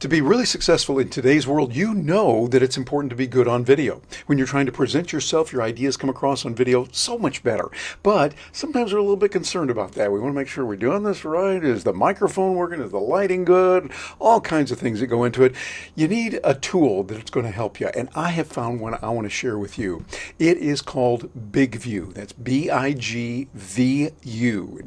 To be really successful in today's world, you know that it's important to be good on video. When you're trying to present yourself, your ideas come across on video so much better. But sometimes we're a little bit concerned about that. We want to make sure we're doing this right. Is the microphone working? Is the lighting good? All kinds of things that go into it. You need a tool that's going to help you. And I have found one I want to share with you. It is called BIGVU. That's BIGVU.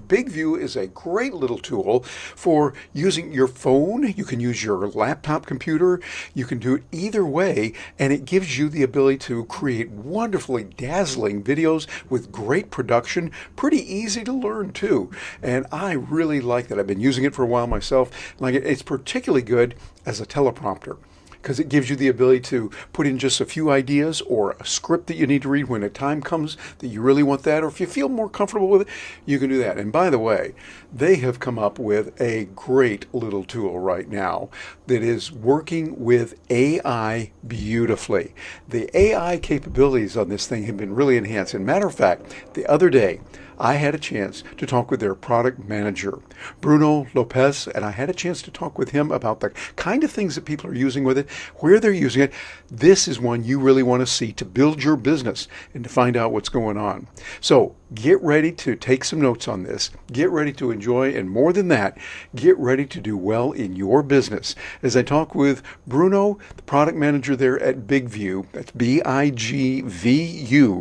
BIGVU is a great little tool for using your phone. You can use your laptop computer. You can do it either way, and it gives you the ability to create wonderfully dazzling videos with great production. Pretty easy to learn too, and I really like that. I've been using it for a while myself. Like it's particularly good as a teleprompter, because it gives you the ability to put in just a few ideas or a script that you need to read when a time comes that you really want that, or if you feel more comfortable with it, you can do that. And by the way, they have come up with a great little tool right now that is working with AI beautifully. The AI capabilities on this thing have been really enhanced. And matter of fact, the other day, I had a chance to talk with their product manager, Bruno Lopes, and I had a chance to talk with him about the kind of things that people are using with it, where they're using it. This is one you really want to see to build your business and to find out what's going on. So get ready to take some notes on this. Get ready to enjoy, and more than that, get ready to do well in your business. As I talk with Bruno, the product manager there at BIGVU, that's BIGVU,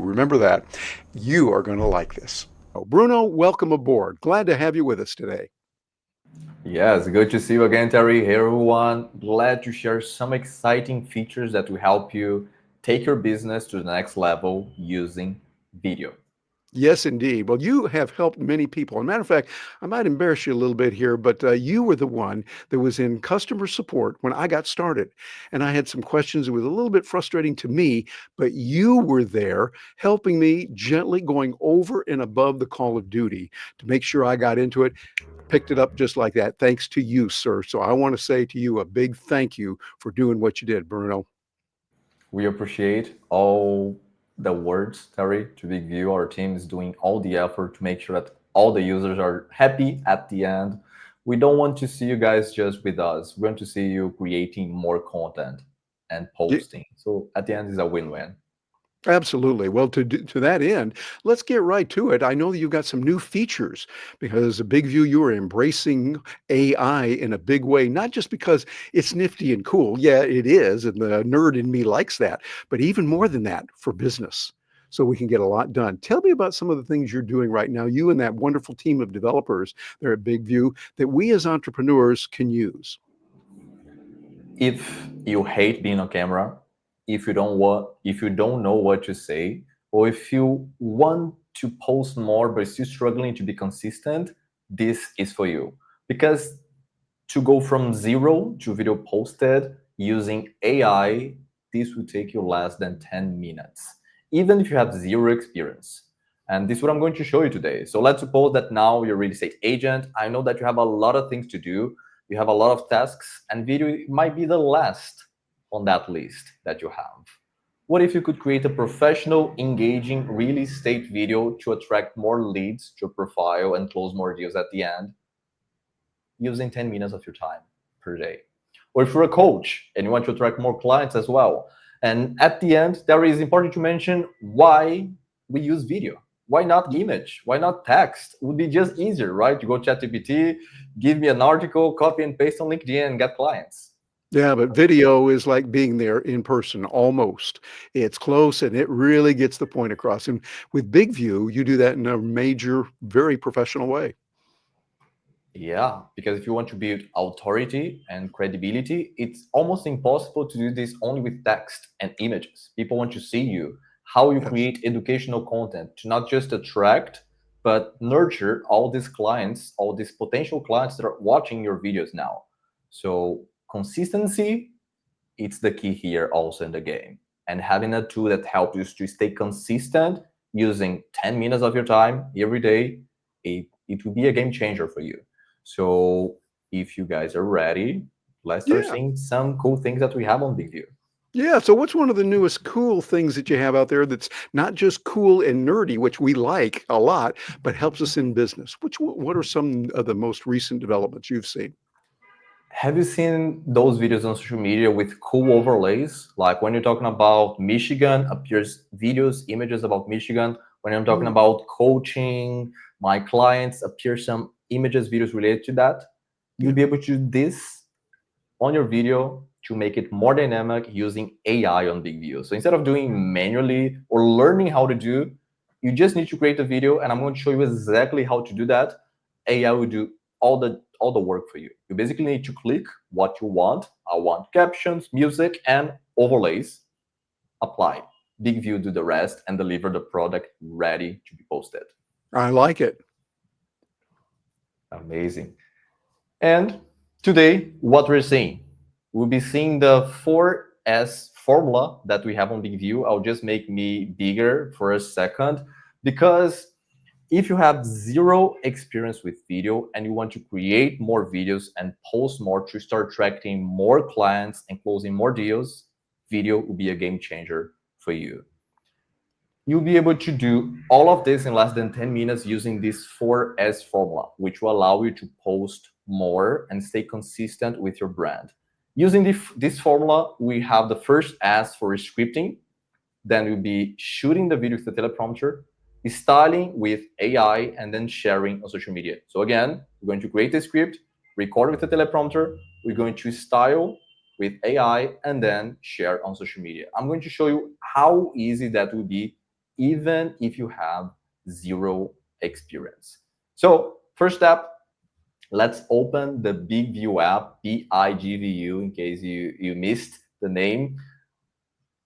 remember that, you are going to like this. Bruno, welcome aboard. Glad to have you with us today. Yes, good to see you again, Terry. Hey, everyone. Glad to share some exciting features that will help you take your business to the next level using video. Yes, indeed. Well, you have helped many people. As a matter of fact, I might embarrass you a little bit here, but you were the one that was in customer support when I got started. And I had some questions. It was a little bit frustrating to me, but you were there helping me, gently going over and above the call of duty to make sure I got into it, picked it up just like that. Thanks to you, sir. So I want to say to you a big thank you for doing what you did, Bruno. We appreciate all the words, Terry, to BIGVU. Our team is doing all the effort to make sure that all the users are happy at the end. We don't want to see you guys just with us. We want to see you creating more content and posting. So at the end, it's a win-win. Absolutely. Well, to that end, let's get right to it. I know that you've got some new features because at BIGVU, you are embracing AI in a big way, not just because it's nifty and cool. Yeah, it is, and the nerd in me likes that, but even more than that for business. So we can get a lot done. Tell me about some of the things you're doing right now, you and that wonderful team of developers there at BIGVU that we as entrepreneurs can use. If you hate being on camera, if you don't know what to say, or if you want to post more but still struggling to be consistent, this is for you. Because to go from 0 to video posted using AI, this will take you less than 10 minutes, even if you have zero experience. And this is what I'm going to show you today. So let's suppose that now you're a real estate agent. I know that you have a lot of things to do. You have a lot of tasks, and video might be the last on that list that you have. What if you could create a professional, engaging real estate video to attract more leads to your profile and close more deals at the end using 10 minutes of your time per day? Or if you're a coach and you want to attract more clients as well. And at the end, there is important to mention why we use video. Why not image? Why not text? It would be just easier, right? You go ChatGPT, give me an article, copy and paste on LinkedIn and get clients. Yeah, but video is like being there in person almost. It's close and it really gets the point across. And with BIGVU, you do that in a major, very professional way. Yeah, because if you want to build authority and credibility, it's almost impossible to do this only with text and images. People want to see you, how you Yes. create educational content to not just attract, but nurture all these clients, all these potential clients that are watching your videos now. So consistency, it's the key here also in the game. And having a tool that helps you to stay consistent using 10 minutes of your time every day, it will be a game changer for you. So if you guys are ready, let's start Yeah. seeing some cool things that we have on BIGVU. Yeah. So what's one of the newest cool things that you have out there that's not just cool and nerdy, which we like a lot, but helps us in business? What are some of the most recent developments you've seen? Have you seen those videos on social media with cool overlays? Like when you're talking about Michigan, appears videos, images about Michigan. When I'm talking Mm. about coaching my clients, appear some images, videos related to that. You'll Yeah. be able to do this on your video to make it more dynamic using AI on BIGVU. So instead of doing manually or learning how to do, you just need to create a video, and I'm going to show you exactly how to do that. AI will do all the work for you. You basically need to click what you want. I want captions, music, and overlays. Apply. BIGVU do the rest and deliver the product ready to be posted. I like it. Amazing. And today, what we're seeing, we'll be seeing the 4S formula that we have on BIGVU. I'll just make me bigger for a second, because if you have zero experience with video and you want to create more videos and post more to start attracting more clients and closing more deals, video will be a game changer for you. You'll be able to do all of this in less than 10 minutes using this 4S formula, which will allow you to post more and stay consistent with your brand. Using this formula, we have the first S for scripting, then we'll be shooting the video with the teleprompter, styling with AI, and then sharing on social media. So again, we're going to create a script, record with the teleprompter, we're going to style with AI, and then share on social media. I'm going to show you how easy that will be, even if you have zero experience. So first step, let's open the BIGVU app, BIGVU, in case you missed the name.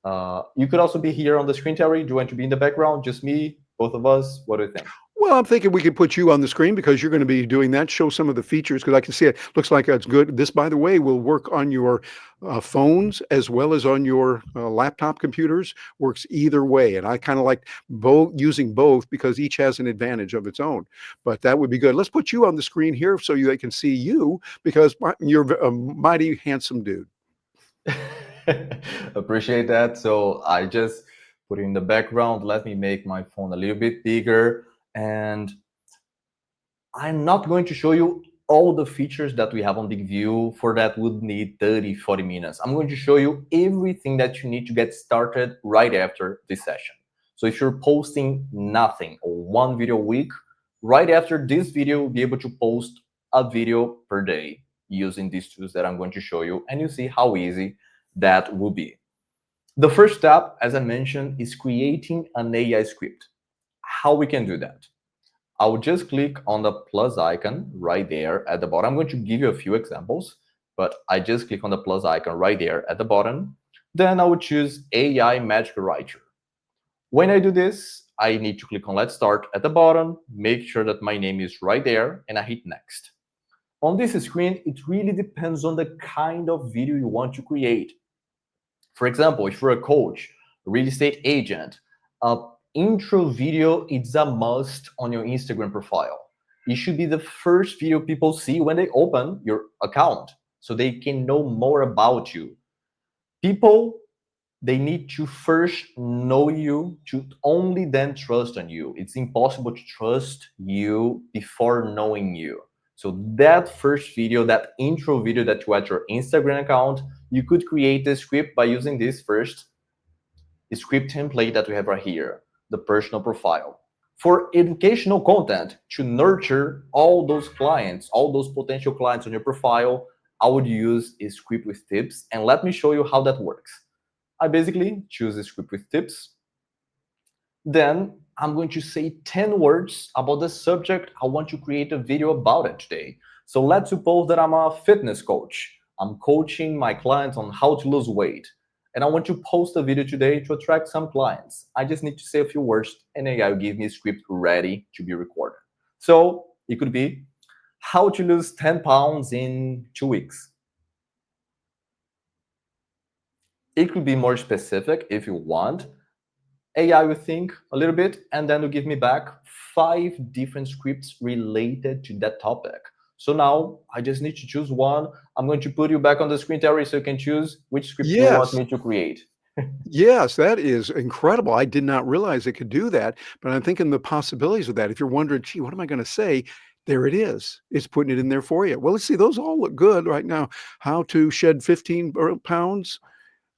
You could also be here on the screen, Terry. Do you want to be in the background? Just me, both of us? What do you think? Well, I'm thinking we could put you on the screen because you're going to be doing that. Show some of the features because I can see it. Looks like it's good. This, by the way, will work on your phones as well as on your laptop computers. Works either way, and I kind of like both, using both, because each has an advantage of its own. But that would be good. Let's put you on the screen here so they can see you, because you're a mighty handsome dude. Appreciate that. So I just put it in the background. Let me make my phone a little bit bigger. And I'm not going to show you all the features that we have on BIGVU. For that would need 30, 40 minutes. I'm going to show you everything that you need to get started right after this session. So if you're posting nothing or one video a week, right after this video, you'll be able to post a video per day using these tools that I'm going to show you, and you see how easy that will be. The first step, as I mentioned, is creating an AI script. How we can do that? I will just click on the plus icon right there at the bottom. I'm going to give you a few examples, but I just click on the plus icon right there at the bottom. Then I will choose AI Magic Writer. When I do this, I need to click on Let's Start at the bottom, make sure that my name is right there, and I hit Next. On this screen, it really depends on the kind of video you want to create. For example, if you're a coach, a real estate agent, a intro video is a must on your Instagram profile. It should be the first video people see when they open your account, so they can know more about you. People, they need to first know you to only then trust on you. It's impossible to trust you before knowing you. So that first video, that intro video that you add to your Instagram account, you could create the script by using this first script template that we have right here, the personal profile. For educational content, to nurture all those clients, all those potential clients on your profile, I would use a script with tips, and let me show you how that works. I basically choose a script with tips. Then I'm going to say 10 words about the subject I want to create a video about it today. So let's suppose that I'm a fitness coach. I'm coaching my clients on how to lose weight. And I want to post a video today to attract some clients. I just need to say a few words, and AI will give me a script ready to be recorded. So it could be how to lose 10 pounds in 2 weeks. It could be more specific if you want. AI will think a little bit, and then will give me back 5 different scripts related to that topic. So now I just need to choose one. I'm going to put you back on the screen, Terry, so you can choose which script you want Yes. me to create. Yes, that is incredible. I did not realize it could do that, but I'm thinking the possibilities of that. If you're wondering, gee, what am I going to say? There it is. It's putting it in there for you. Well, let's see. Those all look good right now. How to shed 15 pounds.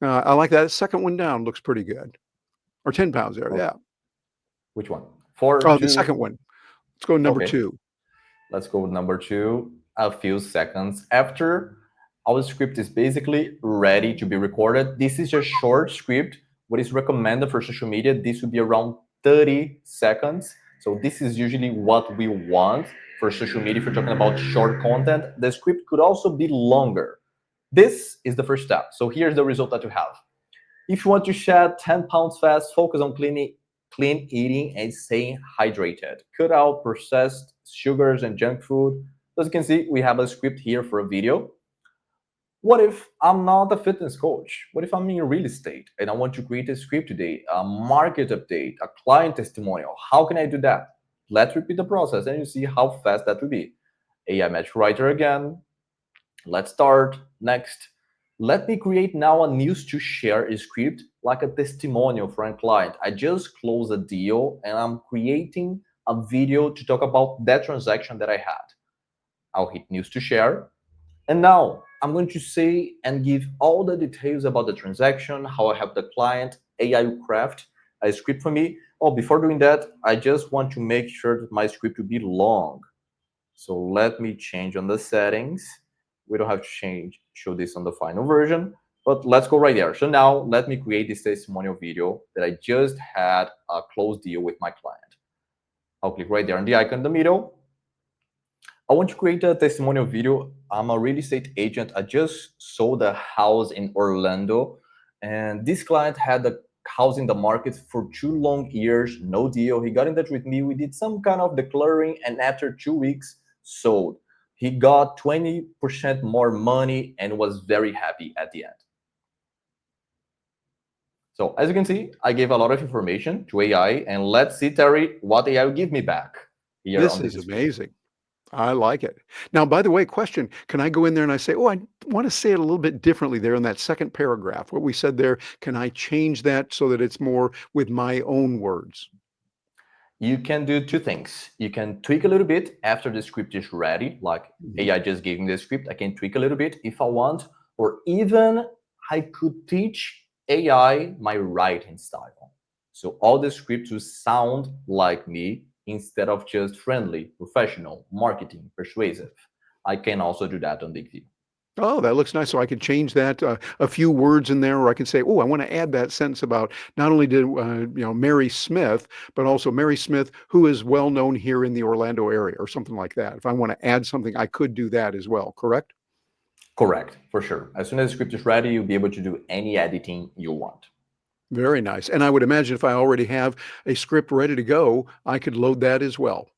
I like that. Second one down looks pretty good. Or 10 pounds there. Oh, Yeah. which one? Four, Oh, the two. second one. Let's go number Okay. 2. Let's go with number 2. A few seconds after our script is basically ready to be recorded. This is a short script. What is recommended for social media, this would be around 30 seconds. So this is usually what we want for social media if we're talking about short content. The script could also be longer. This is the first step. So here's the result that you have. If you want to shed 10 pounds fast, focus on clean eating and staying hydrated. Cut out processed sugars and junk food. As you can see, we have a script here for a video. What if I'm not a fitness coach? What if I'm in real estate and I want to create a script today, a market update, a client testimonial? How can I do that? Let's repeat the process and you see how fast that will be. AI match writer again. Let's start. Next. Let me create now a news to share script like a testimonial for a client. I just closed a deal and I'm creating a video to talk about that transaction that I had. I'll hit news to share. And now I'm going to say and give all the details about the transaction, how I help the client. AI will craft a script for me. Oh, before doing that, I just want to make sure that my script will be long. So let me change on the settings. We don't have to show this on the final version, but let's go right there. So now let me create this testimonial video that I just had a closed deal with my client. I'll click right there on the icon in the middle. I want to create a testimonial video. I'm a real estate agent. I just sold a house in Orlando, and this client had the house in the market for 2 long years, no deal. He got in touch with me. We did some kind of declaring, and after 2 weeks, sold. He got 20% more money and was very happy at the end. So as you can see, I gave a lot of information to AI, and let's see, Terry, what AI will give me back here This on this is screen. amazing. I like it. Now, by the way, question, can I go in there and I say, oh, I want to say it a little bit differently there in that second paragraph, what we said there, can I change that so that it's more with my own words? You can do 2 things. You can tweak a little bit after the script is ready, like AI just gave me the script. I can tweak a little bit if I want, or even I could teach AI my writing style. So all the scripts will sound like me instead of just friendly, professional, marketing, persuasive. I can also do that on BIGVU. Oh, that looks nice. So I could change that a few words in there, or I can say, oh, I want to add that sentence about not only did Mary Smith, but also Mary Smith, who is well known here in the Orlando area, or something like that. If I want to add something, I could do that as well. Correct? Correct, for sure. As soon as the script is ready, you'll be able to do any editing you want. Very nice. And I would imagine if I already have a script ready to go, I could load that as well.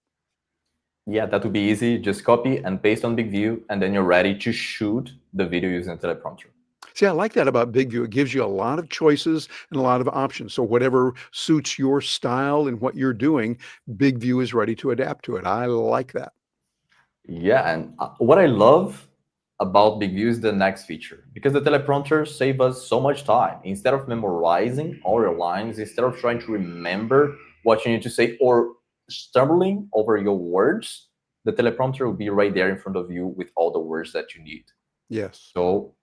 Yeah, that would be easy. Just copy and paste on BIGVU, and then you're ready to shoot the video using Teleprompter. See, I like that about BigView. It gives you a lot of choices and a lot of options. So whatever suits your style and what you're doing, BigView is ready to adapt to it. I like that. Yeah, and what I love about BIGVU is the next feature, because the teleprompter save us so much time. Instead of memorizing all your lines, instead of trying to remember what you need to say or stumbling over your words, the teleprompter will be right there in front of you with all the words that you need. Yes. So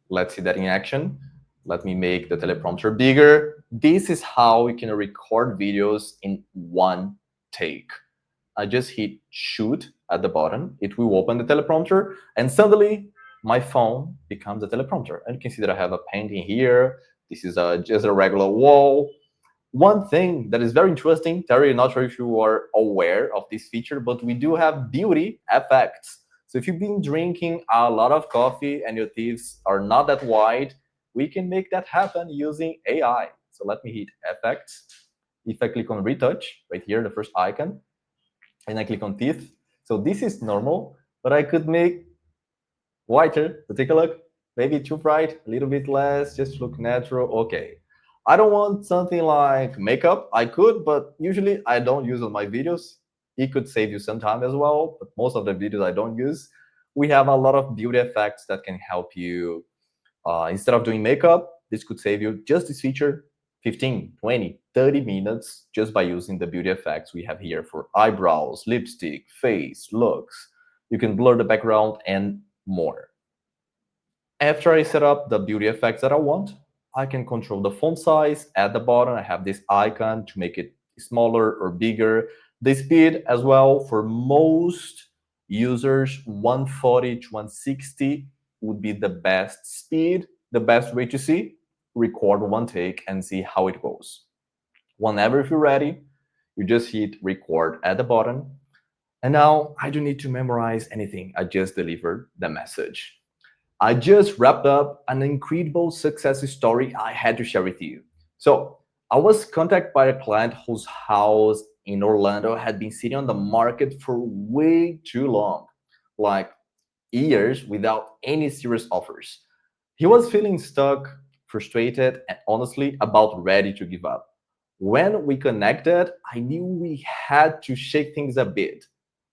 let's see that in action. Let me make the teleprompter bigger. This is how we can record videos in one take. I just hit shoot at the bottom. It will open the teleprompter, and suddenly my phone becomes a teleprompter. And you can see that I have a painting here. This is just a regular wall. One thing that is very interesting, Terry, I'm not sure if you are aware of this feature, but we do have beauty effects. So if you've been drinking a lot of coffee and your teeth are not that white, we can make that happen using AI. So let me hit effects. If I click on retouch, right here, the first icon, and I click on teeth. So this is normal, but I could make whiter. So take a look. Maybe too bright, a little bit less, just look natural. Okay. I don't want something like makeup. I could, but usually I don't use on my videos. It could save you some time as well, but most of the videos I don't use. We have a lot of beauty effects that can help you. Instead of doing makeup, this could save you just this feature. 15, 20, 30 minutes just by using the beauty effects we have here for eyebrows, lipstick, face, looks. You can blur the background and more. After I set up the beauty effects that I want, I can control the font size. At the bottom, I have this icon to make it smaller or bigger. The speed as well, for most users, 140 to 160 would be the best speed, the best way to see. Record one take and see how it goes. Whenever if you're ready, you just hit record at the bottom. And now I don't need to memorize anything. I just delivered the message. I just wrapped up an incredible success story I had to share with you. So I was contacted by a client whose house in Orlando had been sitting on the market for way too long, like years without any serious offers. He was feeling stuck, frustrated, and honestly about ready to give up. When we connected, I knew we had to shake things a bit.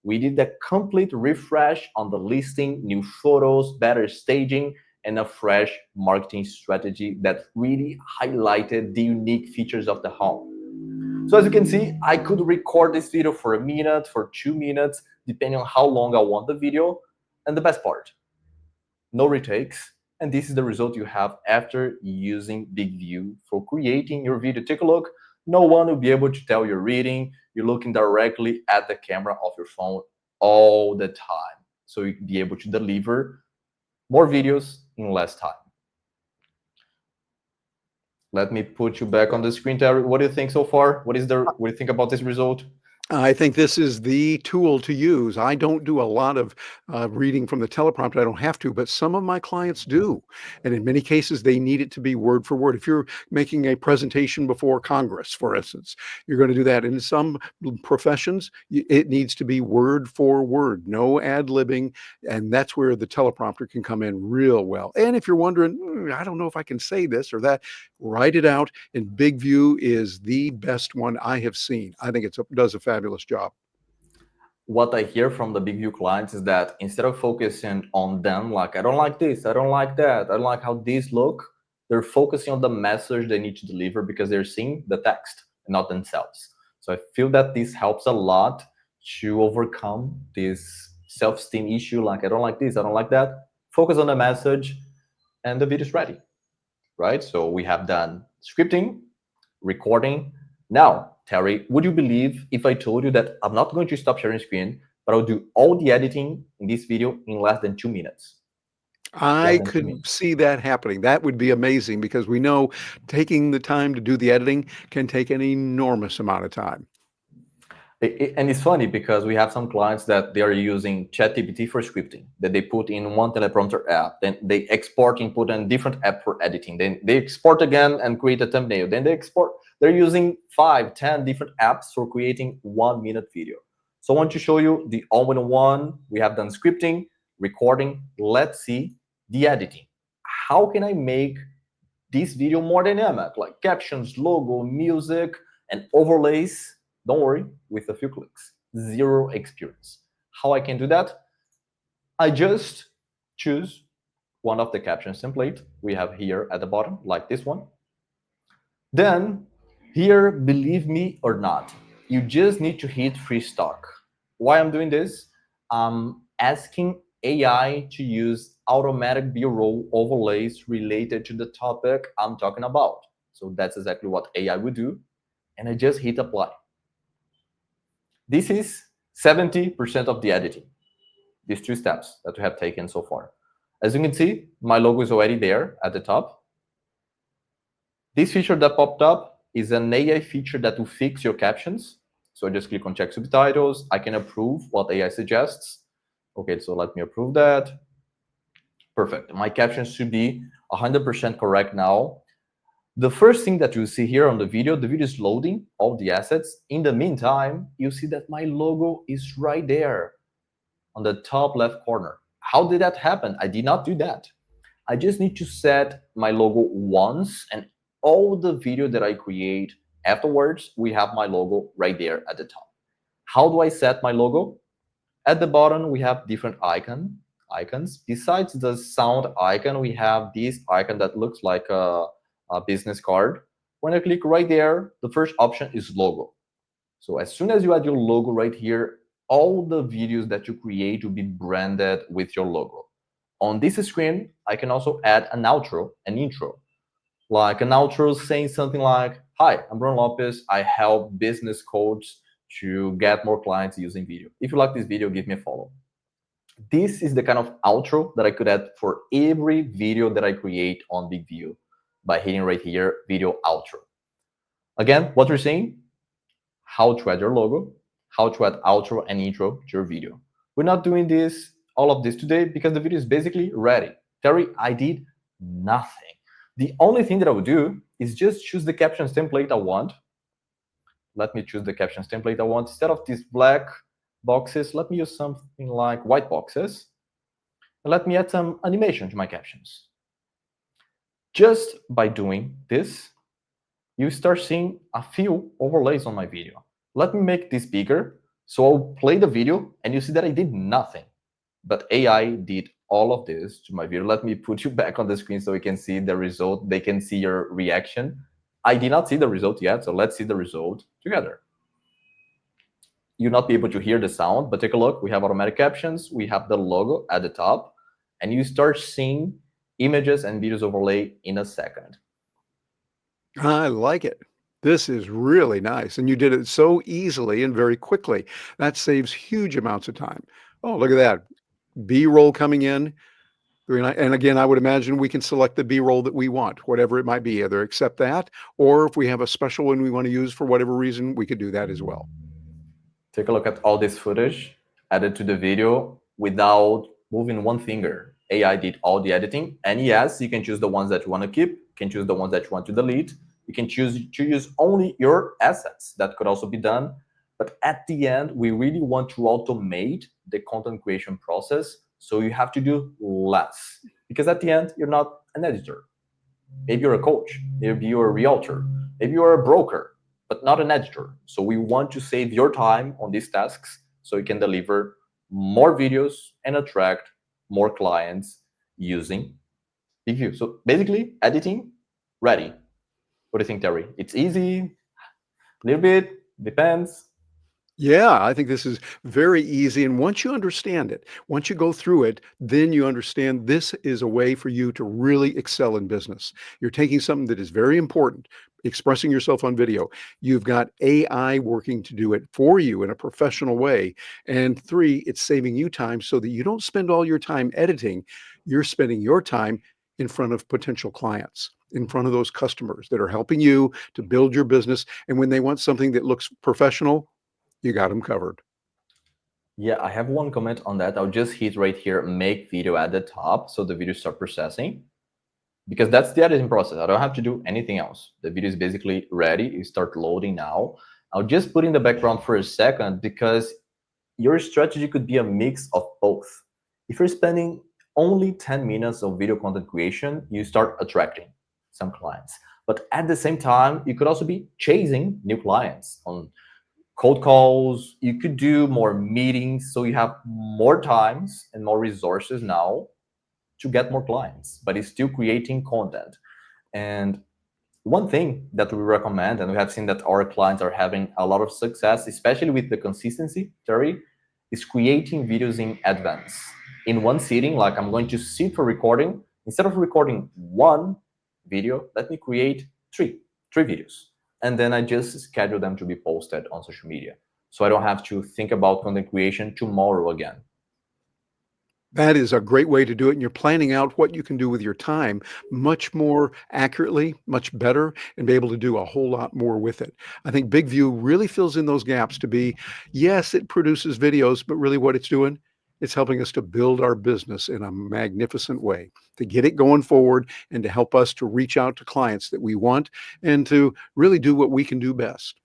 We did a complete refresh on the listing, new photos, better staging, and a fresh marketing strategy that really highlighted the unique features of the home. So as you can see, I could record this video for a minute, for 2 minutes, depending on how long I want the video. And the best part, no retakes. And this is the result you have after using BIGVU for creating your video. Take a look. No one will be able to tell you're reading. You're looking directly at the camera of your phone all the time. So you can be able to deliver more videos in less time. Let me put you back on the screen, Terry. What do you think so far? What do you think about this result? I think this is the tool to use. I don't do a lot of reading from the teleprompter. I don't have to, but some of my clients do. And in many cases, they need it to be word for word. If you're making a presentation before Congress, for instance, you're going to do that. In some professions, it needs to be word for word, no ad-libbing. And that's where the teleprompter can come in real well. And if you're wondering, I don't know if I can say this or that, write it out. And BIGVU is the best one I have seen. I think it does a fabulous job. What I hear from the BIGVU clients is that instead of focusing on them, like, I don't like this, I don't like that, I don't like how these look, they're focusing on the message they need to deliver because they're seeing the text and not themselves. So I feel that this helps a lot to overcome this self-esteem issue, like, I don't like this, I don't like that. Focus on the message and the video is ready, right? So we have done scripting, recording. Now, Terry, would you believe if I told you that I'm not going to stop sharing screen, but I'll do all the editing in this video in less than 2 minutes? I could see that happening. That would be amazing because we know taking the time to do the editing can take an enormous amount of time. And it's funny because we have some clients that they are using ChatGPT for scripting, that they put in one teleprompter app, then they export and put in a different app for editing. Then they export again and create a thumbnail. Then they export. They're using 5, 10 different apps for creating 1 minute video. So I want to show you the all-in-one. We have done scripting, recording. Let's see the editing. How can I make this video more dynamic, like captions, logo, music, and overlays? Don't worry, with a few clicks, zero experience. How I can do that? I just choose one of the captions template we have here at the bottom, like this one. Then here, believe me or not, you just need to hit free stock. Why I'm doing this? I'm asking AI to use automatic B-roll overlays related to the topic I'm talking about. So that's exactly what AI would do. And I just hit apply. This is 70% of the editing, these 2 steps that we have taken so far. As you can see, my logo is already there at the top. This feature that popped up is an AI feature that will fix your captions. So I just click on check subtitles. I can approve what AI suggests. Okay, so let me approve that. Perfect. My captions should be 100% correct now. The first thing that you see here on the video is loading all the assets. In the meantime, you see that my logo is right there on the top left corner. How did that happen? I did not do that. I just need to set my logo once, and all the video that I create afterwards, we have my logo right there at the top. How do I set my logo? At the bottom, we have different icons. Besides the sound icon, we have this icon that looks like a business card. When I click right there, the first option is logo. So as soon as you add your logo right here, all the videos that you create will be branded with your logo. On this screen, I can also add an outro, an intro. Like an outro saying something like, "Hi, I'm Bruno Lopes. I help business coaches to get more clients using video. If you like this video, give me a follow." This is the kind of outro that I could add for every video that I create on BIGVU by hitting right here, video outro. Again, what we're saying, how to add your logo, how to add outro and intro to your video. We're not doing all of this today because the video is basically ready. Terry, I did nothing. The only thing that I would do is just choose the captions template I want. Let me choose the captions template I want. Instead of these black boxes, let me use something like white boxes. And let me add some animation to my captions. Just by doing this, you start seeing a few overlays on my video. Let me make this bigger. So I'll play the video and you see that I did nothing, but AI did all of this to my video. Let me put you back on the screen so we can see the result. They can see your reaction. I did not see the result yet, so let's see the result together. You'll not be able to hear the sound, but take a look. We have automatic captions. We have the logo at the top, and you start seeing images and videos overlay in a second. I like it. This is really nice. And you did it so easily and very quickly. That saves huge amounts of time. Oh, look at that. B-roll coming in. And again, I would imagine we can select the B-roll that we want, whatever it might be, either accept that, or if we have a special one we want to use for whatever reason, we could do that as well. Take a look at all this footage added to the video without moving one finger. AI did all the editing. And yes, you can choose the ones that you want to keep, you can choose the ones that you want to delete. You can choose to use only your assets. That could also be done. But at the end, we really want to automate the content creation process. So you have to do less. Because at the end, you're not an editor. Maybe you're a coach. Maybe you're a realtor. Maybe you're a broker, but not an editor. So we want to save your time on these tasks so you can deliver more videos and attract more clients using BIGVU. So basically, editing, ready. What do you think, Terry? It's easy, a little bit, depends. Yeah, I think this is very easy. And once you understand it, once you go through it, then you understand this is a way for you to really excel in business. You're taking something that is very important, expressing yourself on video. You've got AI working to do it for you in a professional way. And three, it's saving you time so that you don't spend all your time editing. You're spending your time in front of potential clients, in front of those customers that are helping you to build your business. And when they want something that looks professional, you got them covered. Yeah, I have one comment on that. I'll just hit right here, make video at the top, so the video start processing. Because that's the editing process. I don't have to do anything else. The video is basically ready. You start loading now. I'll just put in the background for a second because your strategy could be a mix of both. If you're spending only 10 minutes of video content creation, you start attracting some clients. But at the same time, you could also be chasing new clients on cold calls. You could do more meetings, so you have more times and more resources now to get more clients, but it's still creating content. And one thing that we recommend, and we have seen that our clients are having a lot of success, especially with the consistency, Terry, is creating videos in advance. In one sitting, like I'm going to sit for recording, instead of recording one video, let me create three videos. And then I just schedule them to be posted on social media. So I don't have to think about content creation tomorrow again. That is a great way to do it. And you're planning out what you can do with your time much more accurately, much better, and be able to do a whole lot more with it. I think BIGVU really fills in those gaps to be, yes, it produces videos, but really what it's doing, it's helping us to build our business in a magnificent way, to get it going forward and to help us to reach out to clients that we want and to really do what we can do best.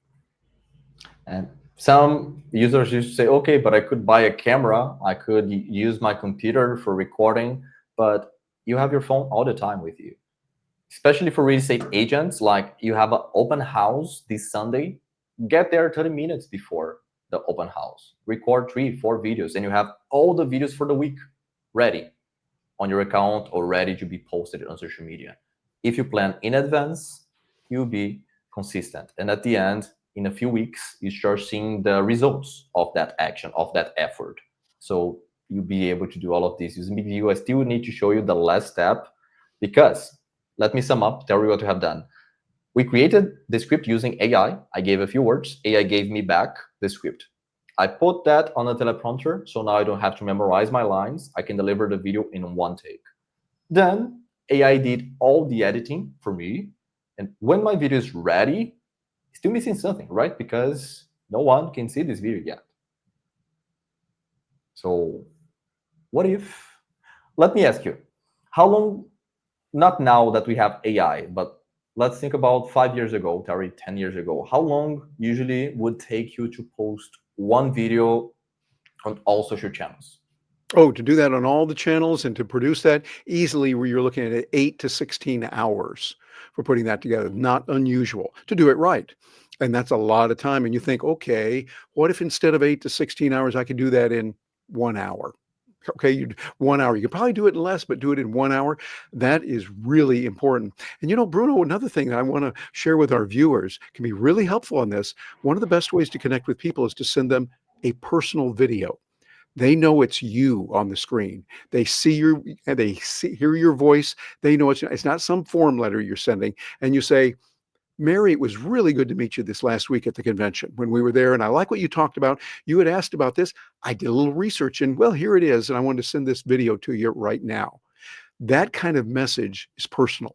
And some users used to say, okay, but I could buy a camera. I could use my computer for recording, but you have your phone all the time with you. Especially for real estate agents, like you have an open house this Sunday, get there 30 minutes before the open house, record 3-4 videos, and you have all the videos for the week ready on your account or ready to be posted on social media. If you plan in advance, you'll be consistent. And at the end, in a few weeks, you start seeing the results of that action, of that effort. So you'll be able to do all of this using BIGVU. I still need to show you the last step because, let me sum up, tell you what we have done. We created the script using AI. I gave a few words. AI gave me back the script. I put that on a teleprompter, so now I don't have to memorize my lines. I can deliver the video in one take. Then AI did all the editing for me. And when my video is ready, it's still missing something, right? Because no one can see this video yet. So what if, let me ask you, how long, not now that we have AI, but let's think about 5 years ago, Terry, 10 years ago, how long usually would take you to post one video on all social channels? Oh, to do that on all the channels and to produce that easily, where you're looking at 8 to 16 hours for putting that together. Not unusual to do it right. And that's a lot of time. And you think, okay, what if instead of 8 to 16 hours, I could do that in 1 hour? Okay, you 1 hour. You could probably do it in less, but do it in 1 hour. That is really important. And you know, Bruno, another thing that I want to share with our viewers can be really helpful on this. One of the best ways to connect with people is to send them a personal video. They know it's you on the screen. They see your, hear your voice. They know it's not some form letter you're sending. And you say, Mary, it was really good to meet you this last week at the convention when we were there. And I like what you talked about. You had asked about this. I did a little research and well, here it is. And I wanted to send this video to you right now. That kind of message is personal.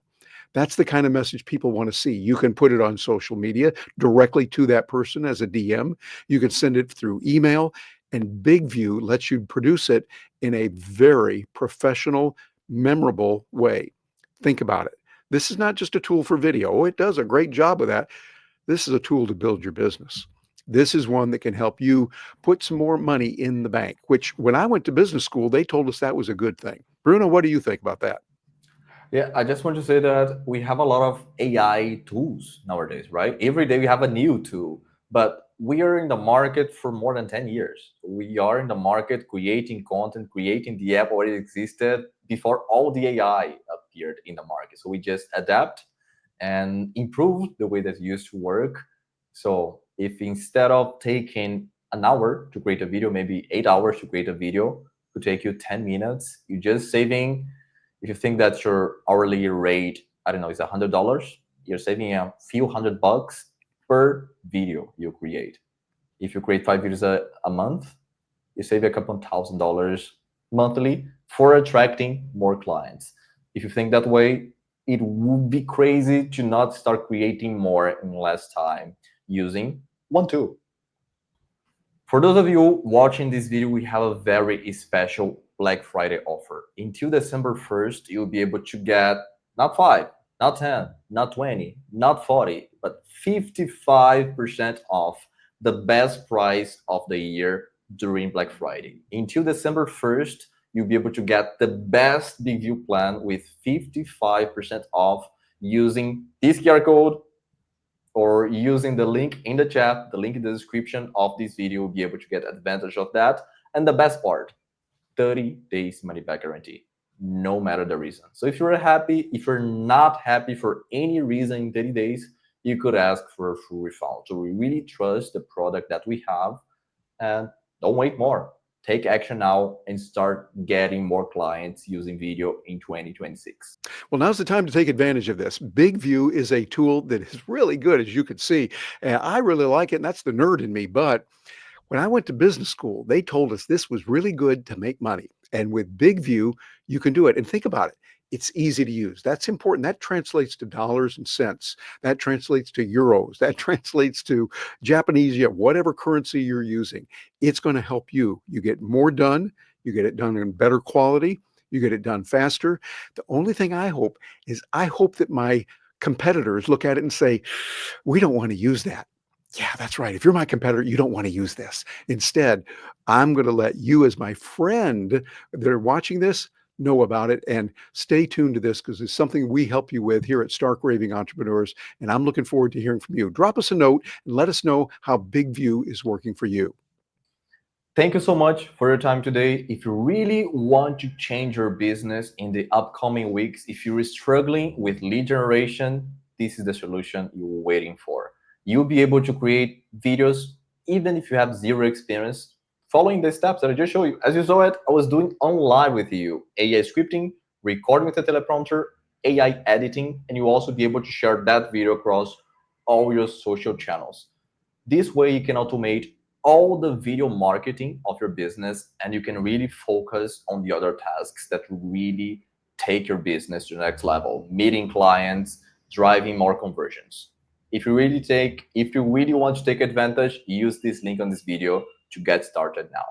That's the kind of message people want to see. You can put it on social media directly to that person as a DM. You can send it through email, and BIGVU lets you produce it in a very professional, memorable way. Think about it. This is not just a tool for video. Oh, it does a great job with that. This is a tool to build your business. This is one that can help you put some more money in the bank, which when I went to business school, they told us that was a good thing. Bruno, what do you think about that? Yeah, I just want to say that we have a lot of AI tools nowadays, right? Every day we have a new tool, but we are in the market for more than 10 years. We are in the market creating content, creating the app already existed before all the AI appeared in the market. So we just adapt and improve the way that it used to work. So if instead of taking an hour to create a video, maybe 8 hours to create a video, could take you 10 minutes, you're just saving. If you think that your hourly rate, I don't know, is $100, you're saving a few $100 per video you create. If you create 5 videos a month, you save a couple $1,000 monthly for attracting more clients. If you think that way, it would be crazy to not start creating more in less time using one tool. For those of you watching this video, we have a very special Black Friday offer. Until December 1st, you'll be able to get not 5, not 10, not 20, not 40, but 55% off the best price of the year during Black Friday. Until December 1st, you'll be able to get the best BIGVU plan with 55% off using this QR code or using the link in the chat, the link in the description of this video. Will be able to get advantage of that. And the best part, 30 days money back guarantee, no matter the reason. So if you're happy, if you're not happy for any reason in 30 days, you could ask for a full refund. So we really trust the product that we have, and don't wait more. Take action now and start getting more clients using video in 2026. Well, now's the time to take advantage of this. BIGVU is a tool that is really good, as you can see. And I really like it, and that's the nerd in me. But when I went to business school, they told us this was really good to make money. And with BIGVU, you can do it. And think about it. It's easy to use. That's important. That translates to dollars and cents. That translates to euros. That translates to Japanese yen, whatever currency you're using. It's going to help you. You get more done. You get it done in better quality. You get it done faster. The only thing I hope is I hope that my competitors look at it and say, we don't want to use that. Yeah, that's right. If you're my competitor, you don't want to use this. Instead, I'm going to let you, as my friend that are watching this, know about it and stay tuned to this because it's something we help you with here at Stark Raving Entrepreneurs. And I'm looking forward to hearing from you. Drop us a note and let us know how BIGVU is working for you. Thank you so much for your time today. If you really want to change your business in the upcoming weeks, if you're struggling with lead generation, this is the solution you were waiting for. You'll be able to create videos even if you have zero experience, following the steps that I just showed you. As you saw it, I was doing on live with you, AI scripting, recording with a teleprompter, AI editing, and you'll also be able to share that video across all your social channels. This way you can automate all the video marketing of your business, and you can really focus on the other tasks that really take your business to the next level, meeting clients, driving more conversions. If you really want to take advantage, use this link on this video to get started now.